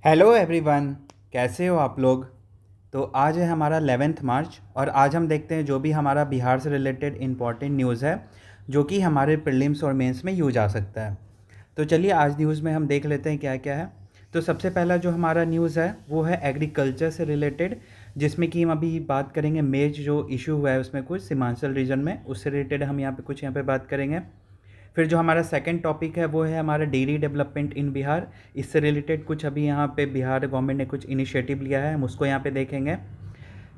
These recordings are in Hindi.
Hello everyone. कैसे हो आप लोग। तो आज है हमारा 11 मार्च और आज हम देखते हैं जो भी हमारा बिहार से रिलेटेड इम्पॉर्टेंट न्यूज़ है जो कि हमारे प्रीलिम्स और मेंस में यूज आ सकता है। तो चलिए आज न्यूज़ में हम देख लेते हैं क्या क्या है। तो सबसे पहला जो हमारा न्यूज़ है वो है एग्रीकल्चर से रिलेटेड, जिसमें कि हम अभी बात करेंगे मेज जो इशू हुआ है उसमें कुछ सीमांचल रीजन में, उससे रिलेटेड हम यहाँ पे कुछ यहाँ पे बात करेंगे। फिर जो हमारा सेकंड टॉपिक है वो है हमारा डेयरी डेवलपमेंट इन बिहार। इससे रिलेटेड कुछ अभी यहाँ पे बिहार गवर्नमेंट ने कुछ इनिशिएटिव लिया है, हम उसको यहाँ पे देखेंगे।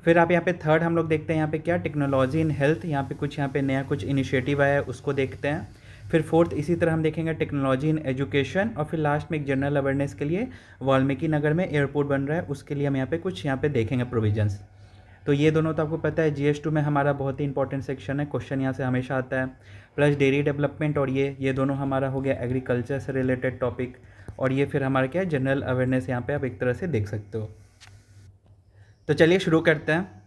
फिर आप यहाँ पे थर्ड हम लोग देखते हैं यहाँ पे क्या टेक्नोलॉजी इन हेल्थ, यहाँ पे कुछ यहाँ पे नया कुछ इनिशिएटिव आया है उसको देखते हैं। फिर फोर्थ इसी तरह हम देखेंगे टेक्नोलॉजी इन एजुकेशन, और फिर लास्ट में एक जनरल अवेयरनेस के लिए वाल्मीकि नगर में एयरपोर्ट बन रहा है उसके लिए हम यहाँ पे कुछ यहाँ पे देखेंगे प्रोविजंस। तो ये दोनों तो आपको पता है GS2 में हमारा बहुत ही इंपॉर्टेंट सेक्शन है, क्वेश्चन यहाँ से हमेशा आता है। प्लस डेयरी डेवलपमेंट और ये दोनों हमारा हो गया एग्रीकल्चर से रिलेटेड टॉपिक। और ये फिर हमारा क्या है जनरल अवेयरनेस, यहाँ पे आप एक तरह से देख सकते हो। तो चलिए शुरू करते हैं।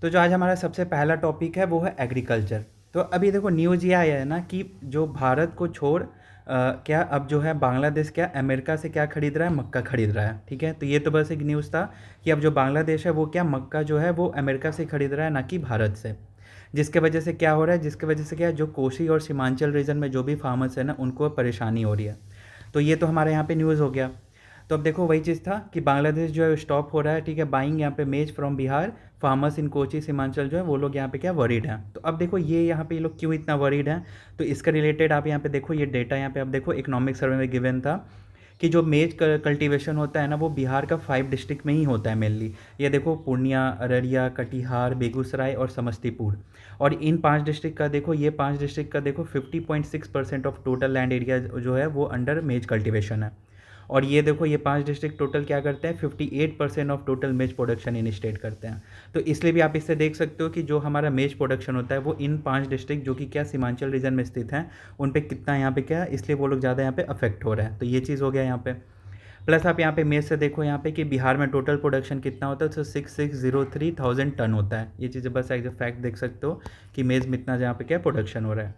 तो जो आज हमारा सबसे पहला टॉपिक है वो है एग्रीकल्चर। तो अभी देखो न्यूज़ ये आया है ना कि जो भारत को छोड़ क्या अब जो है बांग्लादेश क्या अमेरिका से क्या खरीद रहा है, मक्का खरीद रहा है। ठीक है, तो ये तो बस एक न्यूज़ था कि अब जो बांग्लादेश है वो क्या मक्का जो है वो अमेरिका से खरीद रहा है, ना कि भारत से। जिसके वजह से क्या हो रहा है, जिसके वजह से क्या जो कोसी और सीमांचल रीजन में जो भी फार्मर्स है ना उनको परेशानी हो रही है। तो ये तो हमारे यहाँ पे न्यूज़ हो गया। तो अब देखो वही चीज़ था कि बांग्लादेश जो है स्टॉप हो रहा है। ठीक है, बाइंग यहाँ पे मेज from Bihar, farmers in Kochi Seemanchal जो है वो लोग यहाँ पे क्या वरीड हैं। तो अब देखो ये यहाँ पे ये लोग क्यों इतना वरीड हैं, तो इसका रिलेटेड आप यहाँ पे देखो ये डेटा यहाँ पे आप देखो इकोनॉमिक सर्वे में गिवन था कि जो मेज कल्टीवेशन होता है ना वो बिहार का 5 डिस्ट्रिक्ट में ही होता है मेनली। ये देखो पूर्णिया, अररिया, कटिहार, बेगूसराय और समस्तीपुर। और इन 5 डिस्ट्रिक्ट का देखो, ये 5 डिस्ट्रिक्ट का देखो 50.6% ऑफ टोटल लैंड एरिया जो है वो अंडर मेज कल्टीवेशन है। और ये देखो ये 5 डिस्ट्रिक्ट टोटल क्या करते हैं, 58% ऑफ टोटल मेज प्रोडक्शन इन स्टेट करते हैं। तो इसलिए भी आप इससे देख सकते हो कि जो हमारा मेज प्रोडक्शन होता है वो इन 5 डिस्ट्रिक्ट जो कि क्या सीमांचल रीजन में स्थित हैं उन पे कितना यहाँ पे क्या है, इसलिए वो लोग ज़्यादा यहाँ पे अफेक्ट हो रहा है। तो ये चीज़ हो गया यहाँ पे। प्लस आप यहाँ पे मेज से देखो यहाँ पे कि बिहार में टोटल प्रोडक्शन कितना होता है, तो 6603,000 टन होता है। ये चीज़ें बस एज ए फैक्ट देख सकते हो कि मेज में इतना यहाँ पे क्या प्रोडक्शन हो रहा है।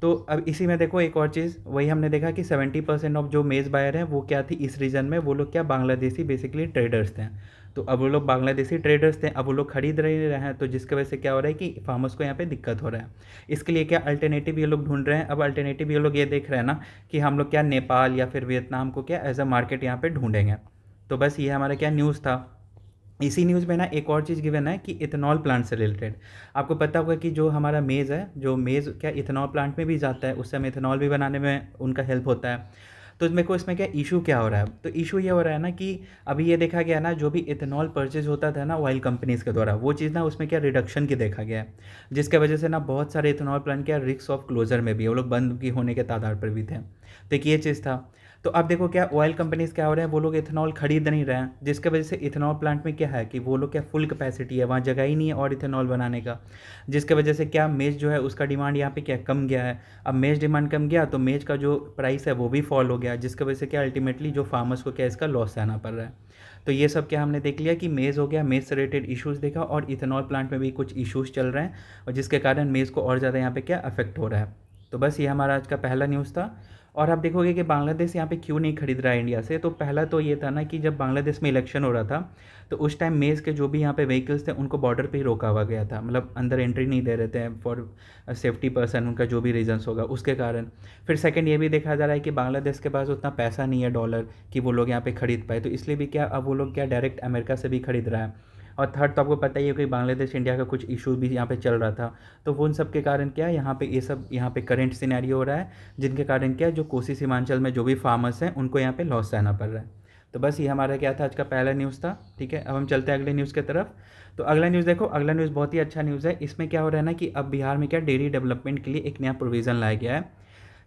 तो अब इसी में देखो एक और चीज़ वही हमने देखा कि 70% ऑफ जो मेज़ बायर हैं वो क्या थी इस रीजन में, वो लोग क्या बांग्लादेशी बेसिकली ट्रेडर्स थे। तो अब वो लोग बांग्लादेशी ट्रेडर्स थे, अब वो लोग खरीद रहे हैं, तो जिसकी वजह से क्या हो रहा है कि फार्मर्स को यहाँ पे दिक्कत हो रहा है। इसके लिए क्या अल्टरनेटिव ये लोग ढूंढ रहे हैं। अब अल्टरनेटिव ये लोग ये देख रहे हैं ना कि हम लोग क्या नेपाल या फिर वियतनाम को क्या एज अ मार्केट यहाँ पे ढूंढेंगे। तो बस ये हमारा क्या न्यूज़ था। इसी न्यूज़ में ना एक और चीज़ गिवन है कि इथेनॉल प्लांट से रिलेटेड। आपको पता होगा कि जो हमारा मेज़ है, जो मेज़ क्या इथेनॉल प्लांट में भी जाता है, उससे हमें इथेनॉल भी बनाने में उनका हेल्प होता है। तो मेरे को इसमें क्या इशू क्या हो रहा है, तो इशू ये हो रहा है ना कि अभी ये देखा गया ना जो भी इथेनॉल परचेज होता था ना ऑयल कंपनीज़ के द्वारा, वो चीज़ ना उसमें क्या रिडक्शन की देखा गया है। जिसके वजह से ना बहुत सारे इथेनॉल प्लांट क्या रिस्क ऑफ क्लोजर में भी, वो लोग बंद की होने के तादार पर भी थे। तो एक ये चीज़ था। तो अब देखो क्या ऑयल कंपनीज़ क्या हो रहे हैं, वो लोग इथेनॉल खरीद नहीं रहे हैं, जिसकी वजह से इथेनॉल प्लांट में क्या है कि वो लोग क्या फुल कैपेसिटी है, वहाँ जगह ही नहीं है और इथेनॉल बनाने का। जिसकी वजह से क्या मेज जो है उसका डिमांड यहाँ पे क्या कम गया है। अब मेज डिमांड कम गया तो मेज का जो प्राइस है वो भी फॉल हो गया, जिसकी वजह से क्या अल्टीमेटली जो फार्मर्स को क्या इसका लॉस सहना पड़ रहा है। तो ये सब क्या हमने देख लिया कि मेज़ हो गया, मेज़ से रिलेटेड इश्यूज़ देखा, और इथेनॉल प्लांट में भी कुछ इश्यूज़ चल रहे हैं और जिसके कारण मेज़ को और ज़्यादा यहाँ पे क्या अफेक्ट हो रहा है। तो बस ये हमारा आज का पहला न्यूज़ था। और आप देखोगे कि बांग्लादेश यहाँ पे क्यों नहीं खरीद रहा है इंडिया से। तो पहला तो ये था ना कि जब बांग्लादेश में इलेक्शन हो रहा था तो उस टाइम मेज़ के जो भी यहाँ पे व्हीकल्स थे उनको बॉर्डर पे ही रोका हुआ गया था, मतलब अंदर एंट्री नहीं दे रहे थे फॉर सेफ्टी पर्सन, उनका जो भी रीजंस होगा उसके कारण। फिर सेकंड ये भी देखा जा रहा है कि बांग्लादेश के पास उतना पैसा नहीं है डॉलर कि वो लोग यहाँ पे खरीद पाए, तो इसलिए भी क्या अब वो लोग क्या डायरेक्ट अमेरिका से भी खरीद रहा है। और थर्ड तो आपको पता ही है कि बांग्लादेश इंडिया का कुछ इशू भी यहाँ पे चल रहा था। तो वो उन सब के कारण क्या यहाँ पे ये सब यहाँ पे करंट सिनेरियो हो रहा है, जिनके कारण क्या जो कोसी सीमांचल में जो भी फार्मर्स हैं उनको यहाँ पे लॉस सहना पड़ रहा है। तो बस ये हमारा क्या था आज का पहला न्यूज़ था। ठीक है, अब हम चलते हैं अगले न्यूज़ की तरफ। तो अगला न्यूज़ देखो, अगला न्यूज़ बहुत ही अच्छा न्यूज़ है। इसमें क्या हो रहा है ना कि अब बिहार में क्या डेयरी डेवलपमेंट के लिए एक नया प्रोविज़न लाया गया है,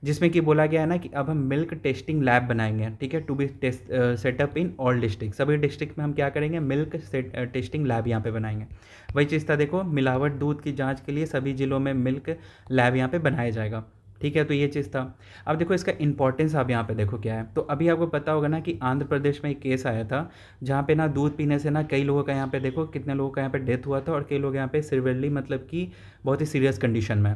जिसमें कि बोला गया है ना कि अब हम मिल्क टेस्टिंग लैब बनाएंगे। ठीक है, to be test setup in all district, सभी डिस्ट्रिक्ट में हम क्या करेंगे मिल्क टेस्टिंग लैब यहाँ पे बनाएंगे। वही चीज़ था देखो, मिलावट दूध की जांच के लिए सभी जिलों में मिल्क लैब यहाँ पे बनाया जाएगा। ठीक है, तो ये चीज़ था। अब देखो इसका इंपॉर्टेंस आप यहाँ पे देखो क्या है। तो अभी आपको पता होगा ना कि आंध्र प्रदेश में एक केस आया था जहाँ पे ना दूध पीने से ना कई लोगों का यहाँ पे देखो कितने लोगों का यहाँ पे डेथ हुआ था, और कई लोग यहाँ पे सिवियरली मतलब कि बहुत ही सीरियस कंडीशन में।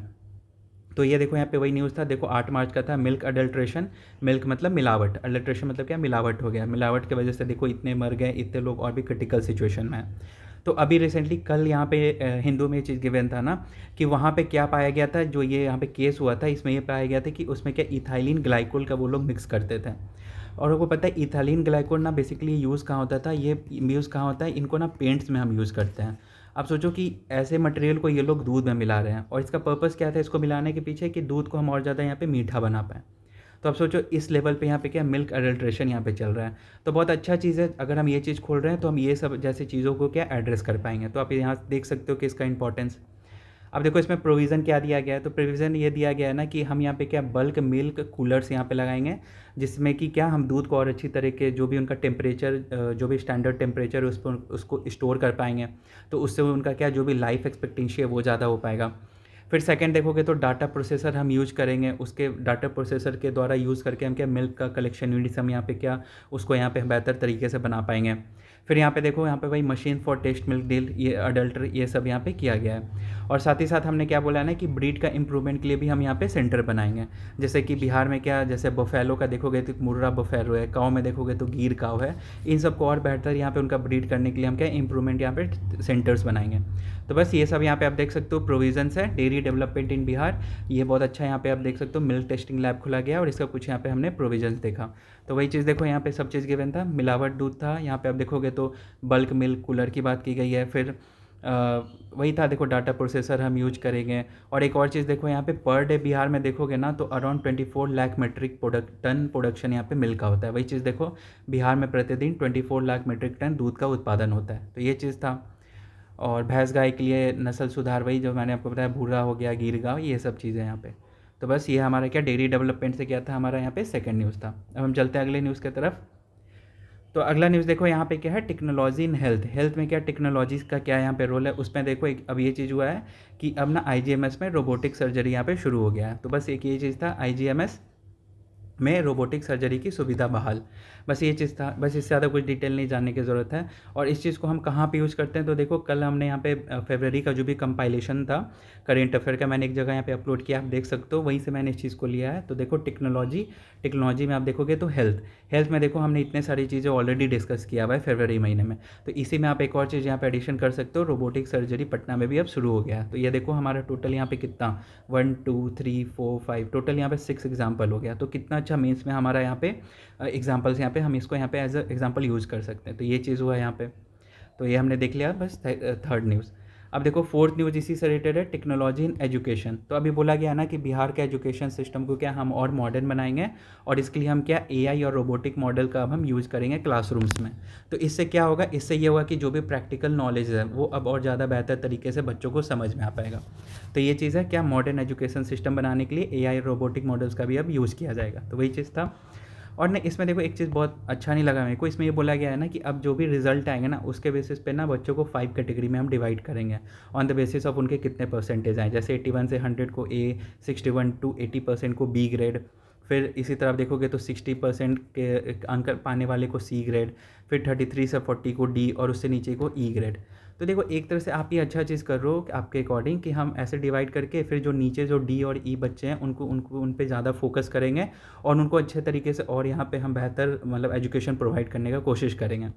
तो ये देखो यहाँ पे वही न्यूज़ था, देखो 8 मार्च का था, मिल्क अडल्ट्रेशन, मिल्क मतलब मिलावट, अडल्ट्रेशन मतलब क्या, मिलावट हो गया, मिलावट की वजह से देखो इतने मर गए, इतने लोग और भी क्रिटिकल सिचुएशन में हैं। तो अभी रिसेंटली कल यहाँ पे हिंदू में ये चीज़ गिवन था ना कि वहाँ पे क्या पाया गया था, जो ये यहाँ पे केस हुआ था इसमें ये पाया गया था कि उसमें क्या इथाइलिन ग्लाइकोल का वो लोग मिक्स करते थे। और आपको पता है इथाइलिन ग्लाइकोल ना बेसिकली यूज़ कहाँ होता था, ये यूज़ कहाँ होता है, इनको ना पेंट्स में हम यूज़ करते हैं। आप सोचो कि ऐसे मटेरियल को ये लोग दूध में मिला रहे हैं, और इसका पर्पस क्या था इसको मिलाने के पीछे, कि दूध को हम और ज़्यादा यहाँ पे मीठा बना पाएँ। तो आप सोचो इस लेवल पे यहाँ पे क्या मिल्क अडल्ट्रेशन यहाँ पे चल रहा है। तो बहुत अच्छा चीज़ है, अगर हम ये चीज़ खोल रहे हैं तो हम ये सब जैसी चीज़ों को क्या एड्रेस कर पाएंगे। तो आप यहाँ देख सकते हो कि इसका इंपॉर्टेंस। अब देखो इसमें प्रोविज़न क्या दिया गया है, तो प्रोविज़न ये दिया गया है ना कि हम यहाँ पे क्या बल्क मिल्क कूलर्स यहाँ पे लगाएंगे, जिसमें कि क्या हम दूध को और अच्छी तरीके जो भी उनका टेम्परेचर, जो भी स्टैंडर्ड टेम्परेचर है उस पर उसको स्टोर कर पाएंगे। तो उससे उनका क्या जो भी लाइफ एक्सपेक्टेंसी है वो ज़्यादा हो पाएगा। फिर सेकंड देखोगे तो डाटा प्रोसेसर हम यूज करेंगे, उसके डाटा प्रोसेसर के द्वारा यूज़ करके हम क्या मिल्क का कलेक्शन यूनिट्स हम यहाँ पे क्या उसको यहाँ पे बेहतर तरीके से बना पाएंगे। फिर यहाँ पे देखो यहाँ पे भाई machine for test milk deal, ये अडल्टर, ये सब यहाँ पे किया गया है। और साथ ही साथ हमने क्या बोला है ना कि ब्रीड का इम्प्रूवमेंट के लिए भी हम यहाँ पे सेंटर बनाएंगे। जैसे कि बिहार में क्या, जैसे बफेलो का देखोगे तो मुर्रा बफेलो है, काव में देखोगे तो गिर काव है, इन सबको और बेहतर यहाँ पे उनका ब्रीड करने के लिए हम क्या इम्प्रूवमेंट यहाँ पे सेंटर्स बनाएंगे। तो बस ये सब यहाँ पे आप देख सकते हो प्रोविजंस है डेयरी डेवलपमेंट इन बिहार, ये बहुत अच्छा यहाँ पे आप देख सकते हो मिल्क टेस्टिंग लैब खुला गया और इसका कुछ यहाँ पे हमने प्रोविजंस देखा। तो वही चीज़ देखो यहाँ पे सब चीज़ गिवन था, मिलावट दूध था, यहाँ पे आप देखोगे तो बल्क मिल्क कूलर की बात की गई है। फिर वही था देखो डाटा प्रोसेसर हम यूज करेंगे। और एक और चीज़ देखो यहाँ पे पर डे बिहार में देखोगे ना तो around 24 lakh metric ton production यहाँ पे मिल्क का होता है। वही चीज़ देखो बिहार में प्रतिदिन 24 लाख मेट्रिक टन दूध का उत्पादन होता है। तो ये चीज़ था। और भैंस गाय के लिए नस्ल सुधार, वही जो मैंने आपको बताया, भूरा हो गया, गिर गाँव, ये सब चीज़ें यहाँ पे। तो बस ये हमारा क्या डेयरी डेवलपमेंट से क्या था, हमारा यहाँ पे सेकंड न्यूज़ था। अब हम चलते हैं अगले न्यूज़ की तरफ। तो अगला न्यूज़ देखो यहाँ पे क्या है, टेक्नोलॉजी इन हेल्थ, हेल्थ में क्या टेक्नोलॉजीज का क्या यहाँ पे रोल है, उसमें देखो एक अब ये चीज़ हुआ है कि अब ना आईजीएमएस में रोबोटिक सर्जरी यहाँ पे शुरू हो गया है। तो बस एक ये चीज़ था, आईजीएमएस में रोबोटिक सर्जरी की सुविधा बहाल, बस ये चीज़ था, बस इससे ज़्यादा कुछ डिटेल नहीं जानने की ज़रूरत है। और इस चीज़ को हम कहाँ पे यूज़ करते हैं, तो देखो कल हमने यहाँ पे फरवरी का जो भी कंपाइलेशन था करेंट अफेयर का, मैंने एक जगह यहाँ पे अपलोड किया, आप देख सकते हो, वहीं से मैंने इस चीज़ को लिया है। तो देखो टेक्नोलॉजी में आप देखोगे तो हेल्थ में देखो हमने इतने सारी चीज़ें ऑलरेडी डिस्कस किया हुआ है फरवरी महीने में। तो इसी में आप एक और चीज़ यहाँ पे एडिशन कर सकते हो, रोबोटिक सर्जरी पटना में भी अब शुरू हो गया है। तो ये देखो हमारा टोटल यहाँ पे कितना 1 2 3 4 5 टोटल यहाँ पे 6 एग्जाम्पल हो गया। तो कितना अच्छा मेंस में हमारा यहाँ पे एग्जाम्पल्स, यहाँ पे हम इसको यहाँ पे एज अ एग्जाम्पल यूज़ कर सकते हैं। तो ये चीज़ हुआ यहाँ पे। तो ये हमने देख लिया बस थर्ड न्यूज़। अब देखो फोर्थ न्यूज़ इसी से रिलेटेड है, टेक्नोलॉजी इन एजुकेशन। तो अभी बोला गया ना कि बिहार के एजुकेशन सिस्टम को क्या हम और मॉडर्न बनाएंगे, और इसके लिए हम क्या एआई और रोबोटिक मॉडल का अब हम यूज़ करेंगे क्लासरूम्स में। तो इससे क्या होगा, इससे ये होगा कि जो भी प्रैक्टिकल नॉलेज है वो अब और ज़्यादा बेहतर तरीके से बच्चों को समझ में आ पाएगा। तो ये चीज़ है क्या, मॉडर्न एजुकेशन सिस्टम बनाने के लिए एआई रोबोटिक मॉडल्स का भी अब यूज़ किया जाएगा। तो वही चीज़ था। और ना इसमें देखो एक चीज़ बहुत अच्छा नहीं लगा मेरे को, इसमें ये बोला गया है ना कि अब जो भी रिजल्ट आएंगे ना उसके बेसिस पे ना बच्चों को 5 कैटेगरी में हम डिवाइड करेंगे ऑन द बेसिस ऑफ उनके कितने परसेंटेज आए। जैसे 81 से 100 को ए, 61 टू 80% को बी ग्रेड, फिर इसी तरह देखोगे तो 60% के अंक पाने वाले को सी ग्रेड, फिर 33 से 40 को डी, और उससे नीचे को ई ग्रेड। तो देखो एक तरह से आप ये अच्छा चीज़ कर रहे हो आपके अकॉर्डिंग कि हम ऐसे डिवाइड करके फिर जो नीचे जो डी और ई बच्चे हैं उनको उनको उन पे ज़्यादा फोकस करेंगे और उनको अच्छे तरीके से और यहाँ पे हम बेहतर मतलब एजुकेशन प्रोवाइड करने का कोशिश करेंगे।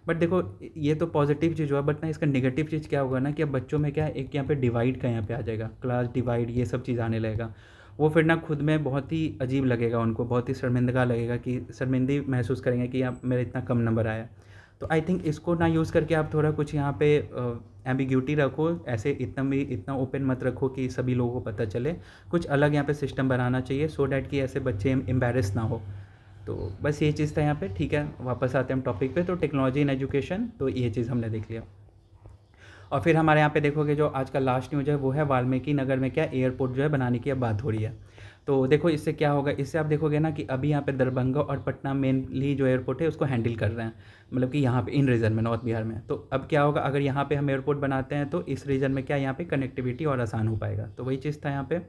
बट देखो ये तो पॉजिटिव चीज़ हुआ, बट ना इसका नेगेटिव चीज़ क्या होगा ना कि अब बच्चों में क्या है, एक यहाँ पे डिवाइड का यहाँ पे आ जाएगा, क्लास डिवाइड, ये सब चीज़ आने लगेगा। वो फिर ना खुद में बहुत ही अजीब लगेगा उनको, बहुत ही शर्मिंदगा लगेगा, कि शर्मिंदी महसूस करेंगे कि आप मेरा इतना कम नंबर आया। तो आई थिंक इसको ना यूज़ करके आप थोड़ा कुछ यहाँ पे एम्बिग्यूटी रखो, ऐसे इतना ओपन मत रखो कि सभी लोगों को पता चले। कुछ अलग यहाँ पे सिस्टम बनाना चाहिए सो डैट कि ऐसे बच्चे एम्बेरस ना हो। तो बस ये चीज़ था यहाँ पे। ठीक है, वापस आते हैं हम टॉपिक पे। तो टेक्नोलॉजी इन एजुकेशन, तो ये चीज़ हमने देख लिया। और फिर हमारे यहाँ पे देखोगे जो आज का लास्ट न्यूज़ है वो है वाल्मीकि नगर में क्या एयरपोर्ट जो है बनाने की अब बात हो रही है। तो देखो इससे क्या होगा, इससे आप देखोगे ना कि अभी यहाँ पे दरभंगा और पटना मेनली जो एयरपोर्ट है उसको हैंडल कर रहे हैं, मतलब कि यहाँ पे इन रीजन में, नॉर्थ बिहार में। तो अब क्या होगा, अगर यहाँ पे हम एयरपोर्ट बनाते हैं तो इस रीजन में क्या यहाँ पे कनेक्टिविटी और आसान हो पाएगा। तो वही चीज़ था यहाँ पे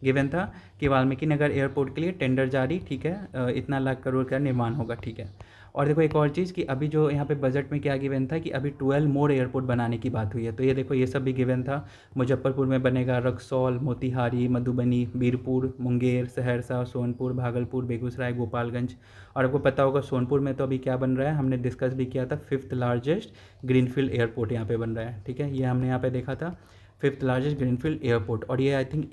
गिवन था कि वाल्मीकि नगर एयरपोर्ट के लिए टेंडर जारी, ठीक है, इतना लाख करोड़ का निर्माण होगा, ठीक है। और देखो एक और चीज़ कि अभी जो यहाँ पे बजट में क्या गिवन था कि अभी 12 मोर एयरपोर्ट बनाने की बात हुई है, तो ये देखो ये सब भी गिवन था। मुजफ्फरपुर में बनेगा, रक्सौल, मोतिहारी, मधुबनी, बीरपुर, मुंगेर, सहरसा, सोनपुर, भागलपुर, बेगूसराय, गोपालगंज। और आपको पता होगा सोनपुर में तो अभी क्या बन रहा है, हमने डिस्कस भी किया था, 5th लार्जेस्ट ग्रीनफील्ड एयरपोर्ट यहाँ पे बन रहा है। ठीक है, ये हमने यहाँ पे देखा था 5th लार्जेस्ट ग्रीनफील्ड एयरपोर्ट, और ये आई थिंक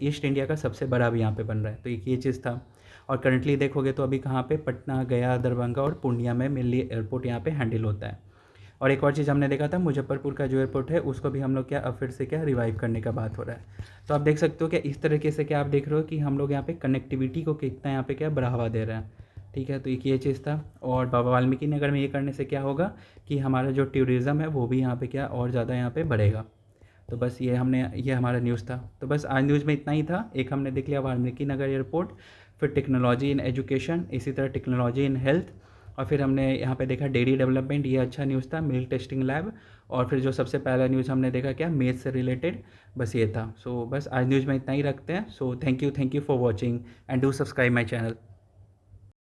ईस्ट इंडिया का सबसे बड़ा भी यहाँ पे बन रहा है, तो एक ये चीज़ था। और करंटली देखोगे तो अभी कहाँ पे, पटना, गया, दरभंगा और पूर्णिया में मेनली एयरपोर्ट यहाँ पे हैंडल होता है। और एक और चीज़ हमने देखा था, मुजफ्फरपुर का जो एयरपोर्ट है उसको भी हम लोग क्या अब फिर से क्या रिवाइव करने का बात हो रहा है। तो आप देख सकते हो कि इस तरीके से क्या आप देख रहे हो कि हम लोग यहाँ पे कनेक्टिविटी को कितना यहाँ पे क्या बढ़ावा दे रहे हैं। ठीक है, तो एक ये चीज़ था। और बाबा वाल्मीकि नगर में ये करने से क्या होगा कि हमारा जो टूरिज़्म है वो भी यहाँ पे क्या और ज़्यादा यहाँ पे बढ़ेगा। तो बस ये हमारा न्यूज़ था। तो बस आज न्यूज़ में इतना ही था। एक हमने देख लिया वाल्मीकि नगर एयरपोर्ट, फिर टेक्नोलॉजी इन एजुकेशन, इसी तरह टेक्नोलॉजी इन हेल्थ, और फिर हमने यहाँ पे देखा डेयरी डेवलपमेंट, ये अच्छा न्यूज़ था, मिल्क टेस्टिंग लैब। और फिर जो सबसे पहला न्यूज़ हमने देखा क्या, मेथ से रिलेटेड, बस ये था। सो बस आज न्यूज़ में इतना ही रखते हैं। So thank you for watching and do subscribe my channel.